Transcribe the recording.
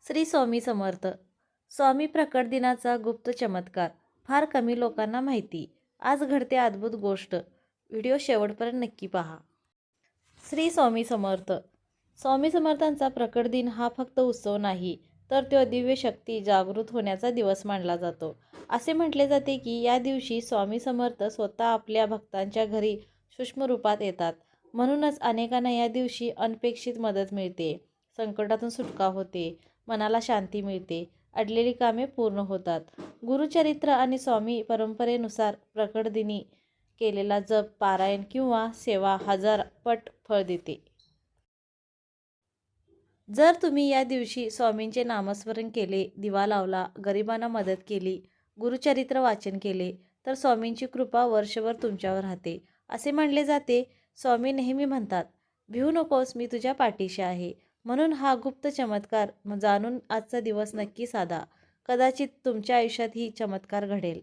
श्री स्वामी समर्थ. स्वामी प्रकट दिनाचा गुप्त चमत्कार फार कमी लोकांना माहिती. आज घडते अद्भुत गोष्ट. व्हिडिओ शेवटपर्यंत नक्की पहा. श्री स्वामी समर्थ. स्वामी समर्थांचा प्रकट दिन हा फक्त उत्सव नाही, तर तो दिव्य शक्ती जागृत होण्याचा दिवस मानला जातो. असे म्हटले जाते की या दिवशी स्वामी समर्थ स्वतः आपल्या भक्तांच्या घरी सूक्ष्म रूपात येतात. म्हणूनच अनेकांना या दिवशी अनपेक्षित मदत मिळते, संकटातून सुटका होते, मनाला शांती मिळते, अडलेली कामे पूर्ण होतात. गुरुचरित्र आणि स्वामी परंपरेनुसार प्रकट दिनी केलेला जप, पारायण किंवा सेवा 1000 पट फळ देते. जर तुम्ही या दिवशी स्वामींचे नामस्मरण केले, दिवा लावला, गरिबांना मदत केली, गुरुचरित्र वाचन केले, तर स्वामींची कृपा वर्षभर तुमच्यावर राहते. असे मानले जाते, स्वामी नेहमी म्हणतात, भिवू नकोस, मी तुझ्या पाठीशी आहे. म्हणून हा गुप्त चमत्कार जाणून आजचा दिवस नक्की साधा. कदाचित तुमच्या आयुष्यात ही चमत्कार घडेल.